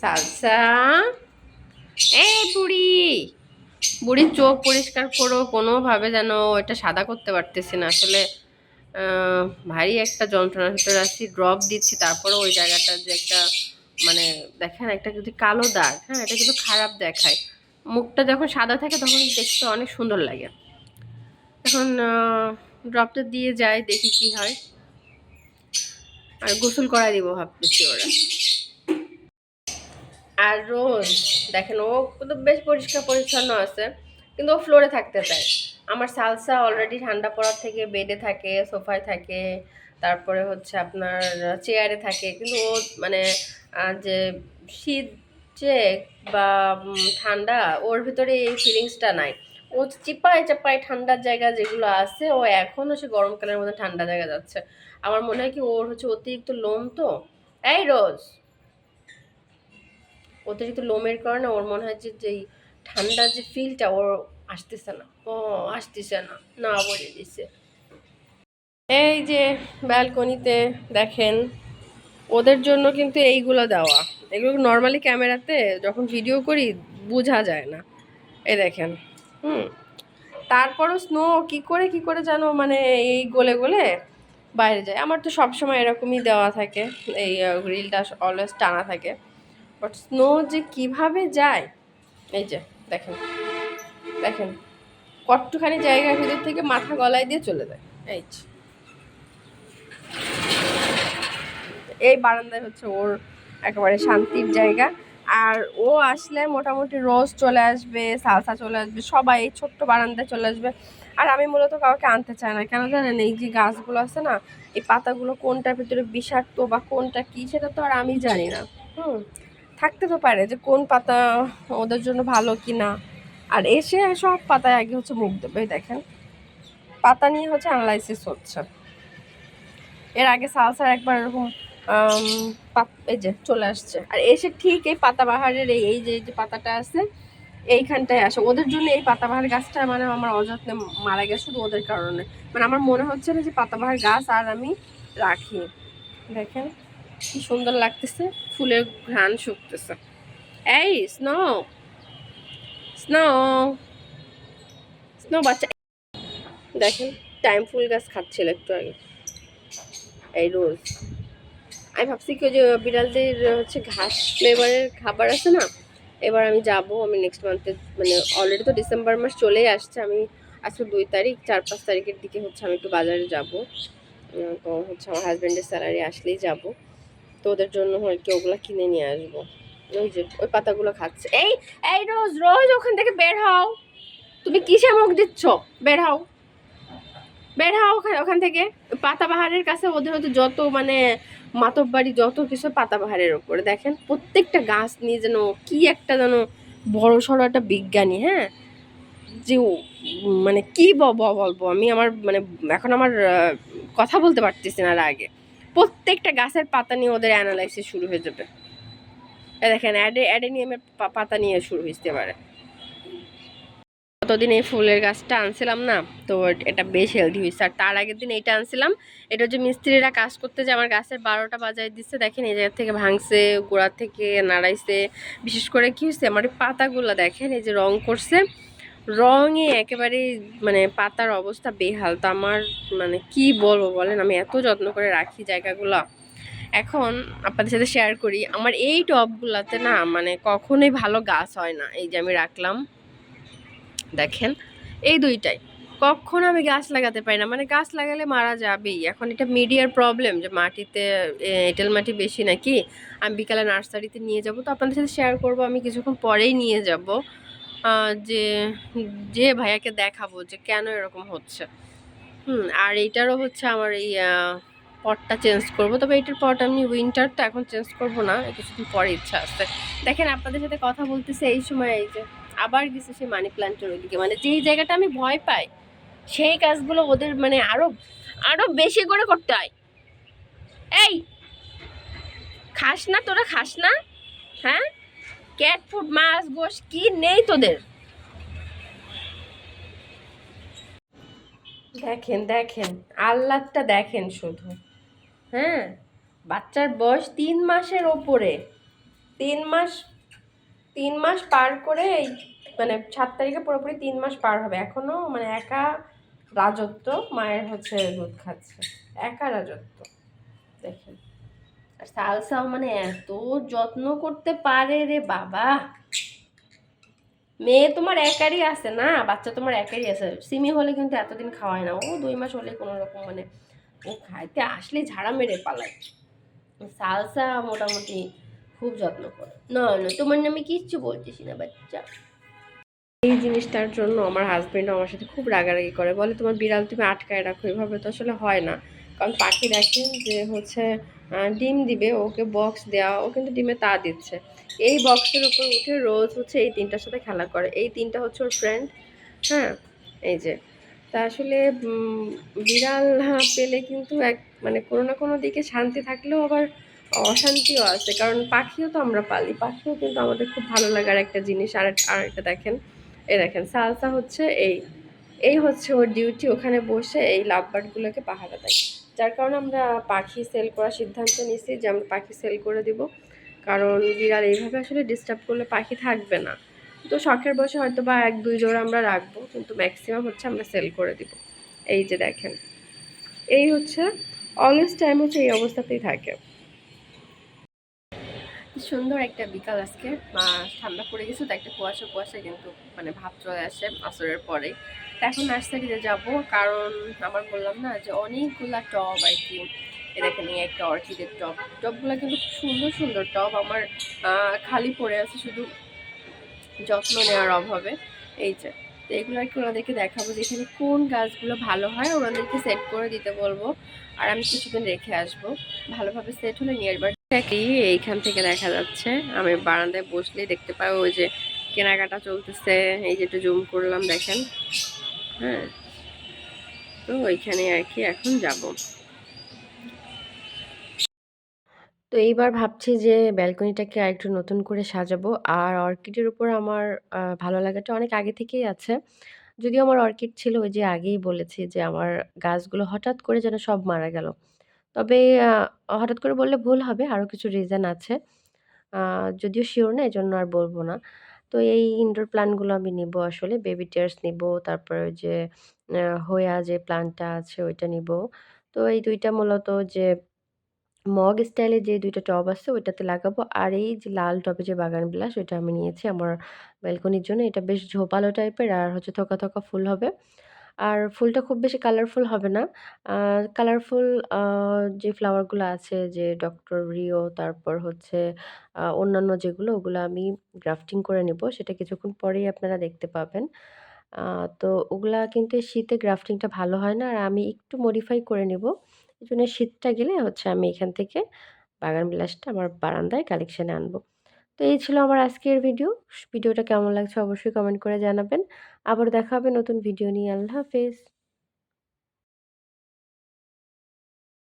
Salsa, এই বুড়ি, বুড়ির চোখ পরিষ্কার করো কোনোভাবে, যেন এটা সাদা করতে পারতেছি না আসলে। ভারী একটা যন্ত্রণার ভিতরে আছি, ড্রপ দিচ্ছি, তারপরে ওই জায়গাটা যে একটা মানে দেখেন একটা কিন্তু কালো দাগ, হ্যাঁ এটা কিন্তু খারাপ দেখায়। মুখটা যখন সাদা থাকে তখন দেখতে অনেক সুন্দর লাগে। এখন ড্রপটা দিয়ে যায়, দেখি কি হয়। আর গোসল করা দিব ভাবতেছি ওরা। আর রোজ দেখেন ও কিন্তু বেশ পরিষ্কার পরিচ্ছন্ন আছে, কিন্তু ও ফ্লোরে থাকতে চায়। আমার সালসা অলরেডি ঠান্ডা পড়ার থেকে বেডে থাকে, সোফায় থাকে, তারপরে হচ্ছে আপনার চেয়ারে থাকে, কিন্তু ও মানে যে শীত যে বা ঠান্ডা, ওর ভিতরে এই ফিলিংসটা নাই। ও চিপায় চাপায় ঠান্ডার জায়গা যেগুলো আছে, ও এখনও সে গরমকালের মধ্যে ঠান্ডা জায়গা যাচ্ছে। আমার মনে হয় কি ওর হচ্ছে অতিরিক্ত লোম তো। এই রোজ, অতিরিক্ত লোমের কারণে ওর মনে হয় যে যেই ঠান্ডার যে ফিলটা ওর আসতেছে না, ও আসতেছে না, না বলে দিছে। এই যে ব্যালকনিতে দেখেন, ওদের জন্য কিন্তু এইগুলো দেওয়া। এগুলো নর্মালি ক্যামেরাতে যখন ভিডিও করি বোঝা যায় না। এই দেখেন, হুম, তারপরও স্নো কি করে যেন মানে এই গলে গলে বাইরে যায়। আমার তো সবসময় এরকমই দেওয়া থাকে, এই গ্রিলটা অলওয়েজ টানা থাকে, বাট স্নো যে কিভাবে যায়, এই যে দেখেন, দেখেন কতটুখানি জায়গার ভিতর থেকে মাথা গলায় দিয়ে চলে যায়। এই যে, এই বারান্দায় হচ্ছে ওর একেবারে শান্তির জায়গা। আর ও আসলে মোটামুটি রোজ চলে আসবে, সালসা চলে আসবে, সবাই এই ছোট্ট বারান্দায় চলে আসবে। আর আমি মূলত কাউকে আনতে চাই না, কেন জানেন, এই যে গাছগুলো আছে না, এই পাতাগুলো কোনটার ভিতরে বিষাক্ত বা কোনটা কি সেটা তো আর আমি জানি না। হুম, থাকতে তো পারে যে কোন পাতা ওদের জন্য ভালো কি না। আর এসে সব পাতায় আগে হচ্ছে মুখ দেবে। এই দেখেন পাতা নিয়ে হচ্ছে অ্যানালাইসিস হচ্ছে। এর আগে সালসার একবার এরকম এই যে চলে আসছে, আর এসে ঠিক এই পাতাবাহারের এই যে পাতাটা আছে এইখানটায় আসে। ওদের জন্য এই পাতাবাহার গাছটা মানে আমার অযত্নে মারা গেছে শুধু ওদের কারণে। মানে আমার মনে হচ্ছে না যে পাতাবাহার গাছ আর আমি রাখি। দেখেন কি সুন্দর লাগতেছে, ফুলের ঘ্রাণ শুকতেছে। এই স্নো, স্নো, স্নো বাচ্চা, দেখেন টাইম ফুল গাছ খাচ্ছিল একটু আগে। এই রোজ, আমি ভাবছি কি যে বিড়ালদের হচ্ছে ঘাস ফ্লেভারের খাবার আছে না, এবার আমি যাব, আমি নেক্সট মান্থে মানে অলরেডি তো ডিসেম্বর মাস চলেই আসছে, আমি আজকে 2 তারিখ, 4-5 তারিখের দিকে হচ্ছে আমি একটু বাজারে যাব। তো হচ্ছে আমার হাজব্যান্ডের স্যালারি আসলেই যাব, তো ওদের জন্য হয়তো ওগুলো কিনে নিয়ে আসবো। ওই যে ওই পাতাগুলো খাচ্ছে। এই, এই রোজ, রোজ ওখান থেকে বের হও, তুমি কিসে মুখ দিচ্ছ, বের হও, বের হও ওখান থেকে। পাতাবাহারের কাছে ওদের হয়তো যত মানে মাতব্বাড়ি যত কিছু পাতাবাহারের ওপরে দেখেন, প্রত্যেকটা গাছ নিয়ে যেন কি একটা যেন বড় সড়ো একটা বিজ্ঞানী। হ্যাঁ, যে মানে কি বলবো আমি, আমার মানে এখন আমার কথা বলতে পারতেছি না। আর আগে প্রত্যেকটা গাছের পাতা নিয়ে ওদের অ্যানালাইসিস শুরু হয়ে যাবে। দেখেন অ্যাডেনিয়ামের পাতা নিয়ে শুরু হইতে পারে। গতদিন এই ফুলের গাছটা আনছিলাম না, তো এটা বেশ হেলদি হয়েছে। আর তার আগের দিন এইটা আনছিলাম, এটা হচ্ছে মিস্ত্রিরা কাজ করতে যে আমার গাছের 12টা বাজায় দিচ্ছে। দেখেন এই জায়গা থেকে ভাঙছে, গোড়া থেকে নাড়াইছে। বিশেষ করে কি হয়েছে, আমার এই পাতাগুলো দেখেন এই যে রং করছে, রঙে একেবারে মানে পাতার অবস্থা বেহাল। তো আমার মানে কি বলবো বলেন, আমি এত যত্ন করে রাখি জায়গাগুলো। এখন আপনাদের সাথে শেয়ার করি, আমার এই টবগুলাতে না মানে কখনোই ভালো গাছ হয় না। এই যে আমি রাখলাম, দেখেন এই দুইটাই, কখনো আমি গাছ লাগাতে পারি না, মানে গাছ লাগালে মারা যাবেই। এখন এটা মিডিয়ার প্রবলেম যে মাটিতে এঁটেল মাটি বেশি নাকি। আমি বিকালে নার্সারিতে নিয়ে যাব, তো আপনাদের সাথে শেয়ার করব, আমি কিছুক্ষণ পরেই নিয়ে যাব, যে যে ভাইয়াকে দেখাবো যে কেন এরকম হচ্ছে। আর এইটারও হচ্ছে আমার এই পটটা চেঞ্জ করব, তবে এটার পট আমি উইন্টারটা এখন চেঞ্জ করব না, কিছুদিন পরে ইচ্ছা আছে। দেখেন আপনাদের সাথে কথা বলতেছে এই সময় এই যে আবার গেছে সেই মানি প্ল্যান্টের ওইদিকে, মানে যেই জায়গাটা আমি ভয় পাই সেই কাজগুলো ওদের মানে আরো আরো বেশি করে করতে হয়। এই খাস না তোরা, খাস না? হ্যাঁ, ক্যাট ফুড, মাছ গোশ কি নেই তোদের? দেখেন দেখেন আহ্লাদটা দেখেন শুধু। হ্যাঁ, বাচ্চার বয়স 3 মাসের ওপরে, 3 মাস 3 মাস পার করে এই মানে 7 তারিখে পুরোপুরি 3 মাস পার হবে, এখনো মানে একা রাজত্ব, মায়ের হচ্ছে দুধ খাচ্ছে, একা রাজত্ব দেখেন। আর সালসাও মানে এত যত্ন করতে পারে রে বাবা। মেয়ে তোমার একারই আছে না, বাচ্চা তোমার একারই আছে। সিমি হলে কিন্তু এতদিন খাওয়ায় না, ও 2 মাস হলে কোনো রকম মানে ও খাইতে আসলে ঝাড়া মেরে পালায়। সালসা মোটামুটি খুব যত্ন করে। না না, তোমার নামে কিচ্ছু বলতেছি না বাচ্চা। এই জিনিসটার জন্য আমার হাজবেন্ড আমার সাথে খুব রাগারাগি করে, বলে তোমার বিড়াল তুমি আটকায় রাখো, এভাবে তো আসলে হয় না। কারণ পাখি দেখেন যে হচ্ছে ডিম দিবে, ওকে বক্স দেওয়া, ও কিন্তু ডিমে তা দিচ্ছে। এই বক্সের উপর উঠে রোজ হচ্ছে এই তিনটার সাথে খেলা করে, এই তিনটা হচ্ছে ওর ফ্রেন্ড। হ্যাঁ, এই যে তা আসলে বিড়াল পেলে কিন্তু এক মানে কোনো না কোনো দিকে শান্তি থাকলেও আবার অশান্তিও আছে, কারণ পাখিও তো আমরা পালি, পাখিও কিন্তু আমাদের খুব ভালো লাগার একটা জিনিস। আর একটা দেখেন, এই দেখেন সালসা হচ্ছে এই এই হচ্ছে ওর ডিউটি, ওখানে বসে এই লাভবার্ডগুলোকে পাহারা দেয়। যার কারণে আমরা পাখি সেল করার সিদ্ধান্ত নিয়েছি যে আমরা পাখি সেল করে দিব, কারণ বিড়াল এইভাবে আসলে ডিস্টার্ব করলে পাখি থাকবে না। তো শখের বসে হয়তো বা 1-2 জোড়া আমরা রাখবো, কিন্তু ম্যাক্সিমাম হচ্ছে আমরা সেল করে দিব। এই যে দেখেন, এই হচ্ছে অলওয়েজ টাইম হচ্ছে এই অবস্থাতেই থাকে। সুন্দর একটা বিকাল আজকে, ঠান্ডা পড়ে গেছে তো একটা কুয়াশা কুয়াশা, কিন্তু মানে ভাব চলে আসে আসরের পরে। তো এখন নার্সারিতে যাব, কারণ আমার বললাম না যে অনেকগুলা টব আর কি। এ দেখেন এই একটা অর্কিডের টব, টবগুলো কিন্তু খুব সুন্দর সুন্দর টব আমার খালি পড়ে আছে শুধু যত্ন নেওয়ার অভাবে। এই যে, তো এগুলো আর কি ওনাদেরকে দেখাবো যে এখানে কোন গাছগুলো ভালো হয়, ওনাদেরকে সেট করে দিতে বলবো। আর আমি কিছুদিন রেখে আসবো, ভালোভাবে সেট হলে নিয়ে আসবো। এইখান থেকে দেখা যাচ্ছে, আমি বারান্দায় বসলেই দেখতে পাই ওই যে কেনাকাটা চলতেছে। এই যে একটু জুম করলাম দেখেন। হ্যাঁ, তো ওইখানে আর কি এখন যাব। তো এইবার ভাবছি যে ব্যালকনিটাকে আরেকটু নতুন করে সাজাবো। আর অর্কিডের উপর আমার ভালো লাগাটা অনেক আগে থেকেই আছে। যদিও আমার অর্কিড ছিল, ওই যে আগেই বলেছি যে আমার গাছগুলো হঠাৎ করে যেন সব মারা গেল। তবে হঠাৎ করে বললে ভুল হবে, আরও কিছু রিজন আছে। আ যদিও সিউর না, এজন্য আর বলব না। তো এই ইনডোর প্ল্যান্টগুলো আমি নিবো আসলে। বেবি টিয়ার্স নিবো, তারপরে ওই যে হোয়া যে প্ল্যান্টটা আছে ওইটা নিবো। তো এই ২ টা মূলত যে মগ স্টাইলে যে ২ টা টব আছে ওইটাতে লাগাবো। আর এই যে লাল টবে যে বাগানবিলাস ওইটা আমি নিয়েছি আমার ব্যালকনির জন্য। এটা বেশ ঝোপালো টাইপের আর হচ্ছে থোকা, থোকা ফুল হবে। আর ফুলটা খুব বেশি কালারফুল হবে না। কালারফুল আ যে ফ্লাওয়ারগুলো আছে যে ডক্টর রিও, তারপর হচ্ছে অন্যান্য যেগুলো ওগুলো আমি গ্রাফটিং করে নিব। সেটা কিছুক্ষণ পরেই আপনারা দেখতে পাবেন। আ তো ওগুলা কিন্তু এই শীতে গ্রাফটিংটা ভালো হয় না। আর আমি একটু মডিফাই করে নিব। এজন্য শীতটা গেলে হচ্ছে আমি এখান থেকে বাগান বিলাসটা আমার বারান্দায় কালেকশন এ আনবো। তো এই ছিল আমার আজকের ভিডিও। ভিডিওটা কেমন লাগছে অবশ্যই কমেন্ট করে জানাবেন। আবারও দেখা হবে নতুন ভিডিও নিয়ে। আল্লাহ হাফেজ।